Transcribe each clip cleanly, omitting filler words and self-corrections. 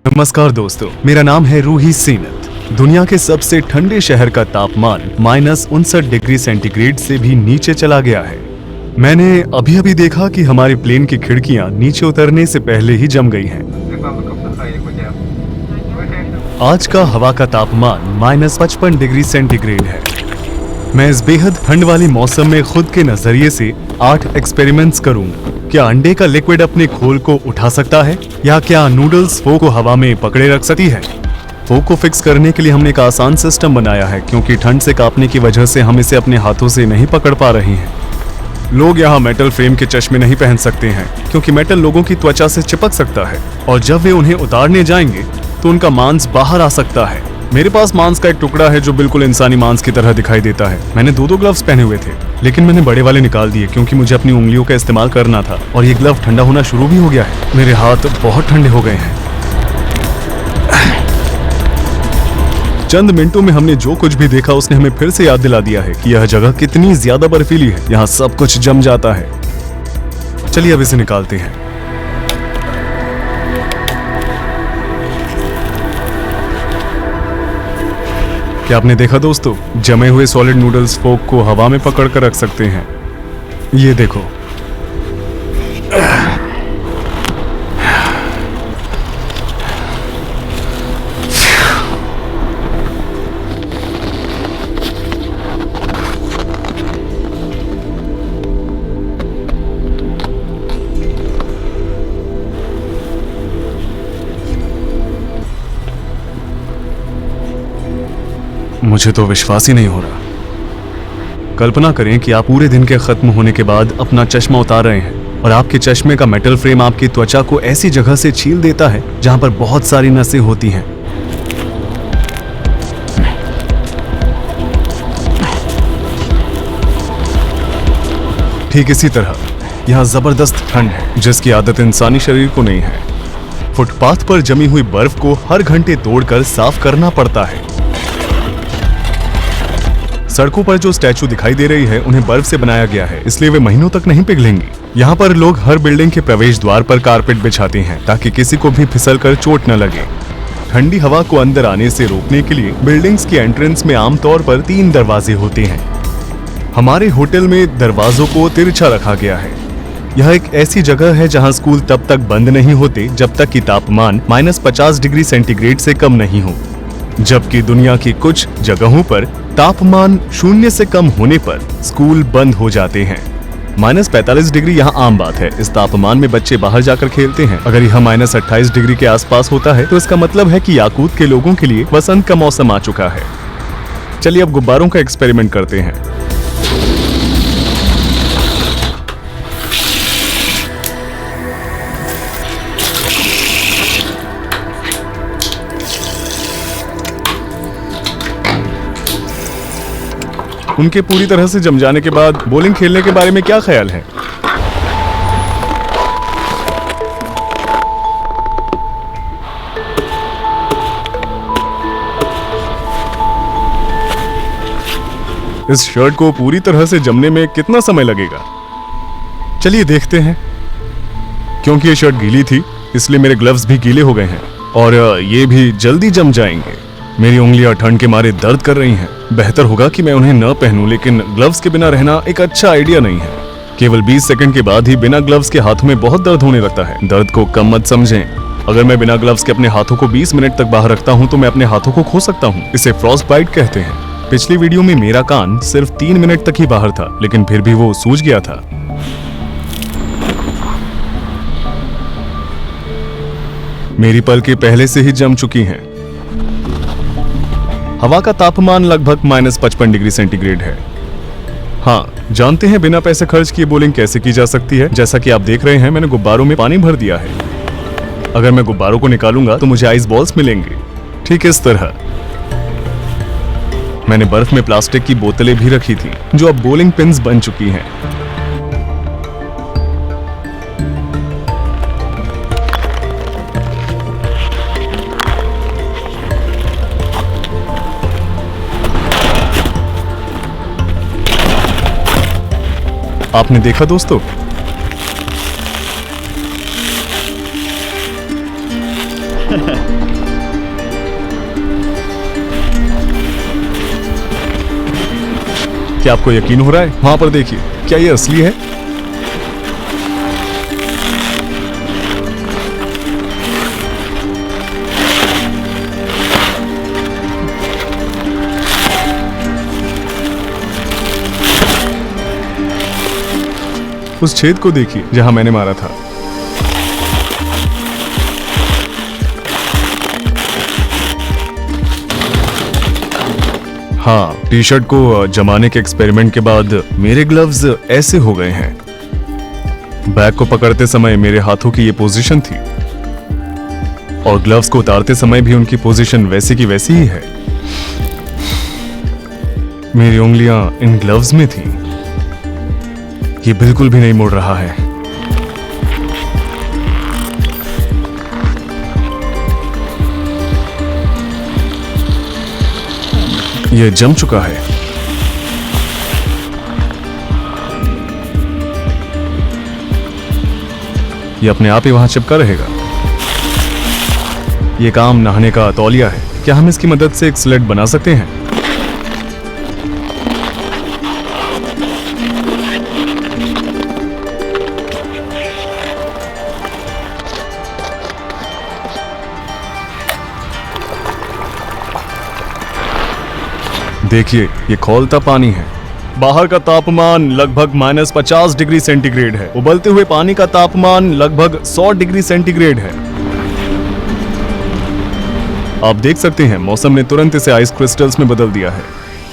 नमस्कार दोस्तों, मेरा नाम है रूही सीनत। दुनिया के सबसे ठंडे शहर का तापमान -59 डिग्री सेंटीग्रेड से भी नीचे चला गया है। मैंने अभी अभी देखा कि हमारे प्लेन की खिड़कियां नीचे उतरने से पहले ही जम गई हैं। आज का हवा का तापमान -55 डिग्री सेंटीग्रेड है। मैं इस बेहद ठंड वाली मौसम में खुद के नजरिए से 8 एक्सपेरिमेंट्स करूंगा। क्या अंडे का लिक्विड अपने खोल को उठा सकता है, या क्या नूडल्स फो को हवा में पकड़े रख सकती है? फो को फिक्स करने के लिए हमने एक आसान सिस्टम बनाया है, क्योंकि ठंड से कांपने की वजह से हम इसे अपने हाथों से नहीं पकड़ पा रहे हैं। लोग यहाँ मेटल फ्रेम के चश्मे नहीं पहन सकते हैं, क्योंकि मेटल लोगों की त्वचा से चिपक सकता है और जब वे उन्हें उतारने जाएंगे तो उनका मांस बाहर आ सकता है। मेरे पास मांस का एक टुकड़ा है जो बिल्कुल इंसानी मांस की तरह दिखाई देता है। मैंने दो ग्लव्स पहने हुए थे, लेकिन मैंने बड़े वाले निकाल दिए क्योंकि मुझे अपनी उंगलियों का इस्तेमाल करना था और ये ग्लव ठंडा होना शुरू भी हो गया है। मेरे हाथ बहुत ठंडे हो गए हैं। चंद मिनटों में हमने जो कुछ भी देखा उसने हमें फिर से याद दिला दिया है कि यह जगह कितनी ज्यादा बर्फीली है। यहाँ सब कुछ जम जाता है। चलिए अब इसे निकालते हैं। क्या आपने देखा दोस्तों, जमे हुए सॉलिड नूडल्स फोक को हवा में पकड़ कर रख सकते हैं। ये देखो। मुझे तो विश्वास ही नहीं हो रहा। कल्पना करें कि आप पूरे दिन के खत्म होने के बाद अपना चश्मा उतार रहे हैं और आपके चश्मे का मेटल फ्रेम आपकी त्वचा को ऐसी जगह से छील देता है जहां पर बहुत सारी नसें होती हैं। ठीक इसी तरह यहां जबरदस्त ठंड है जिसकी आदत इंसानी शरीर को नहीं है। फुटपाथ पर जमी हुई बर्फ को हर घंटे तोड़कर साफ करना पड़ता है। सड़कों पर जो स्टैचू दिखाई दे रही है उन्हें बर्फ से बनाया गया है, इसलिए वे महीनों तक नहीं पिघलेंगी। यहाँ पर लोग हर बिल्डिंग के प्रवेश द्वार पर कारपेट बिछाते हैं ताकि किसी को भी फिसलकर चोट न लगे। ठंडी हवा को अंदर आने से रोकने के लिए बिल्डिंग्स के एंट्रेंस में आमतौर पर 3 दरवाजे होते हैं। हमारे होटल में दरवाजों को तिरछा रखा गया है। यह एक ऐसी जगह है जहाँ स्कूल तब तक बंद नहीं होते जब तक कि तापमान -50 डिग्री सेंटीग्रेड से कम नहीं हो, जबकि दुनिया की कुछ जगहों पर तापमान 0 से कम होने पर स्कूल बंद हो जाते हैं। -45 डिग्री यहाँ आम बात है। इस तापमान में बच्चे बाहर जाकर खेलते हैं। अगर यह -28 डिग्री के आसपास होता है तो इसका मतलब है कि याकूत के लोगों के लिए वसंत का मौसम आ चुका है। चलिए अब गुब्बारों का एक्सपेरिमेंट करते हैं। उनके पूरी तरह से जम जाने के बाद बॉलिंग खेलने के बारे में क्या ख्याल है? इस शर्ट को पूरी तरह से जमने में कितना समय लगेगा? चलिए देखते हैं। क्योंकि ये शर्ट गीली थी इसलिए मेरे ग्लव्स भी गीले हो गए हैं और ये भी जल्दी जम जाएंगे। मेरी उंगलियां ठंड के मारे दर्द कर रही हैं। बेहतर होगा कि मैं उन्हें न पहनूं, लेकिन ग्लव्स के बिना रहना एक अच्छा आइडिया नहीं है। केवल 20 सेकंड के बाद ही बिना ग्लव्स के हाथों में बहुत दर्द होने लगता है। दर्द को कम मत समझें। अगर मैं बिना ग्लव्स के अपने हाथों को 20 मिनट तक बाहर रखता हूं तो मैं अपने हाथों को खो सकता हूं। इसे फ्रॉस्ट बाइट कहते हैं। पिछली वीडियो में मेरा कान सिर्फ 3 मिनट तक ही बाहर था, लेकिन फिर भी वो सूज गया था। मेरी पलकें पहले से ही जम चुकी हैं। हवा का तापमान लगभग -55 डिग्री सेंटीग्रेड है। हाँ, जानते हैं बिना पैसे खर्च किए बॉलिंग कैसे की जा सकती है। जैसा कि आप देख रहे हैं, मैंने गुब्बारों में पानी भर दिया है। अगर मैं गुब्बारों को निकालूंगा तो मुझे आइस बॉल्स मिलेंगे, ठीक इस तरह। मैंने बर्फ में प्लास्टिक की बोतलें भी रखी थी जो अब बॉलिंग पिन्स बन चुकी हैं। आपने देखा दोस्तों, क्या आपको यकीन हो रहा है? वहां पर देखिए, क्या ये असली है? उस छेद को देखिए जहां मैंने मारा था। हाँ, टी शर्ट को जमाने के एक्सपेरिमेंट के बाद मेरे ग्लव्स ऐसे हो गए हैं। बैग को पकड़ते समय मेरे हाथों की ये पोजीशन थी और ग्लव्स को उतारते समय भी उनकी पोजीशन वैसी की वैसी ही है। मेरी उंगलियां इन ग्लव्स में थी। ये बिल्कुल भी नहीं मुड़ रहा है। ये जम चुका है। ये अपने आप ही वहां चिपका रहेगा। ये काम नहाने का तौलिया है। क्या हम इसकी मदद से एक स्लेट बना सकते हैं? देखिए, ये खौलता पानी है। बाहर का तापमान लगभग -50 डिग्री सेंटीग्रेड है। उबलते हुए पानी का तापमान लगभग 100 डिग्री सेंटीग्रेड है। आप देख सकते हैं मौसम ने तुरंत इसे आइस क्रिस्टल्स में बदल दिया है।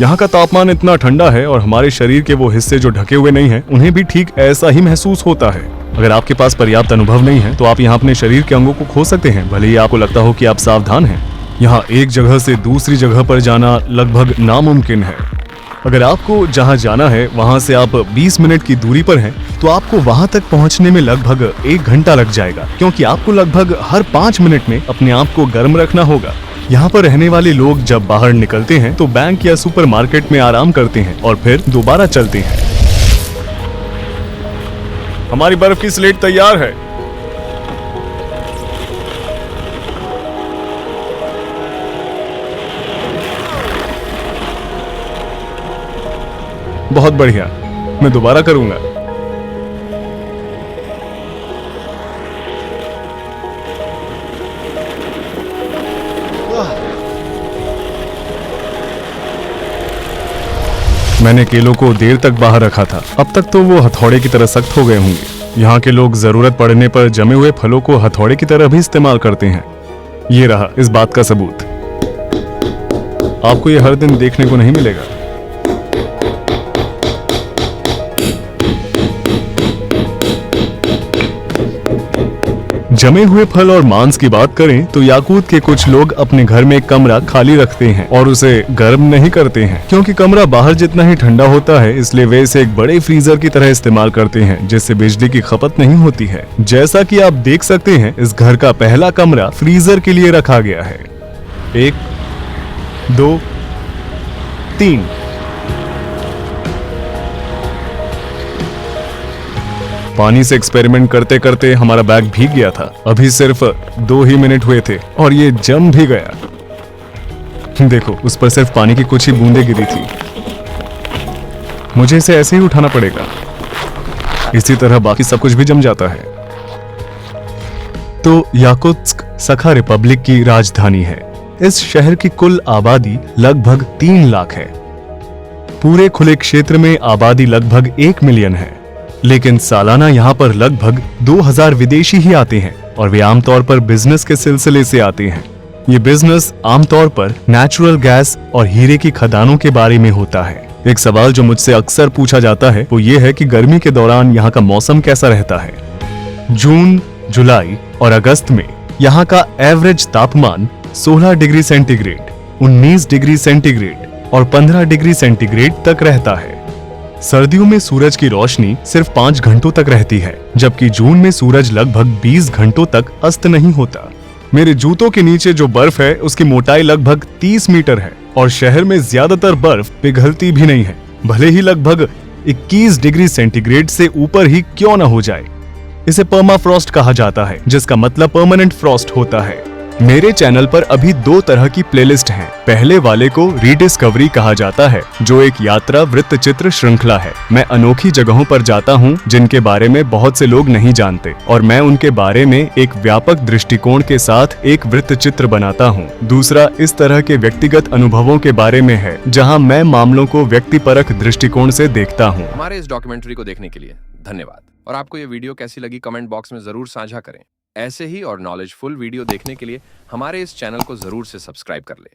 यहाँ का तापमान इतना ठंडा है और हमारे शरीर के वो हिस्से जो ढके हुए नहीं हैं, उन्हें भी ठीक ऐसा ही महसूस होता है। अगर आपके पास पर्याप्त अनुभव नहीं है तो आप यहाँ अपने शरीर के अंगों को खो सकते हैं, भले ही आपको लगता हो कि आप सावधान हैं। यहाँ एक जगह से दूसरी जगह पर जाना लगभग नामुमकिन है। अगर आपको जहाँ जाना है वहाँ से आप 20 मिनट की दूरी पर हैं, तो आपको वहाँ तक पहुँचने में लगभग 1 घंटा लग जाएगा, क्योंकि आपको लगभग हर 5 मिनट में अपने आप को गर्म रखना होगा। यहाँ पर रहने वाले लोग जब बाहर निकलते हैं तो बैंक या सुपरमार्केट में आराम करते हैं और फिर दोबारा चलते हैं। हमारी बर्फ की स्लेट तैयार है। बहुत बढ़िया, मैं दोबारा करूंगा। मैंने केलों को देर तक बाहर रखा था। अब तक तो वो हथौड़े की तरह सख्त हो गए होंगे। यहाँ के लोग जरूरत पड़ने पर जमे हुए फलों को हथौड़े की तरह भी इस्तेमाल करते हैं। ये रहा इस बात का सबूत। आपको ये हर दिन देखने को नहीं मिलेगा। जमे हुए फल और मांस की बात करें तो याकूत के कुछ लोग अपने घर में एक कमरा खाली रखते हैं और उसे गर्म नहीं करते हैं, क्योंकि कमरा बाहर जितना ही ठंडा होता है, इसलिए वे इसे एक बड़े फ्रीजर की तरह इस्तेमाल करते हैं, जिससे बिजली की खपत नहीं होती है। जैसा कि आप देख सकते हैं, इस घर का पहला कमरा फ्रीजर के लिए रखा गया है। 1, 2, 3। पानी से एक्सपेरिमेंट करते करते हमारा बैग भीग गया था। अभी सिर्फ 2 ही मिनट हुए थे और ये जम भी गया। देखो, उस पर सिर्फ पानी की कुछ ही बूंदें गिरी थी। मुझे इसे ऐसे ही उठाना पड़ेगा। इसी तरह बाकी सब कुछ भी जम जाता है। तो याकुत्स्क सखा रिपब्लिक की राजधानी है। इस शहर की कुल आबादी लगभग 3 लाख है। पूरे खुले क्षेत्र में आबादी लगभग 1 मिलियन है, लेकिन सालाना यहाँ पर लगभग 2000 विदेशी ही आते हैं और वे आमतौर पर बिजनेस के सिलसिले से आते हैं। ये बिजनेस आमतौर पर नेचुरल गैस और हीरे की खदानों के बारे में होता है। एक सवाल जो मुझसे अक्सर पूछा जाता है वो ये है कि गर्मी के दौरान यहाँ का मौसम कैसा रहता है। जून, जुलाई और अगस्त में यहाँ का एवरेज तापमान 16 डिग्री सेंटीग्रेड, 19 डिग्री सेंटीग्रेड और 15 डिग्री सेंटीग्रेड तक रहता है। सर्दियों में सूरज की रोशनी सिर्फ 5 घंटों तक रहती है, जबकि जून में सूरज लगभग 20 घंटों तक अस्त नहीं होता। मेरे जूतों के नीचे जो बर्फ है उसकी मोटाई लगभग 30 मीटर है और शहर में ज्यादातर बर्फ पिघलती भी नहीं है, भले ही लगभग 21 डिग्री सेंटीग्रेड से ऊपर ही क्यों न हो जाए। इसे पर्माफ्रॉस्ट कहा जाता है, जिसका मतलब परमानेंट फ्रॉस्ट होता है। मेरे चैनल पर अभी 2 तरह की प्लेलिस्ट हैं। पहले वाले को रीडिस्कवरी कहा जाता है, जो एक यात्रा वृत्तचित्र श्रृंखला है। मैं अनोखी जगहों पर जाता हूं, जिनके बारे में बहुत से लोग नहीं जानते, और मैं उनके बारे में एक व्यापक दृष्टिकोण के साथ एक वृत्तचित्र बनाता हूं। दूसरा इस तरह के व्यक्तिगत अनुभवों के बारे में है, जहां मैं मामलों को व्यक्तिपरक दृष्टिकोण से देखता हूं। हमारे इस डॉक्यूमेंट्री को देखने के लिए धन्यवाद। और आपको ये वीडियो कैसी लगी कमेंट बॉक्स में जरूर साझा करें। ऐसे ही और नॉलेजफुल वीडियो देखने के लिए हमारे इस चैनल को जरूर से सब्सक्राइब कर ले।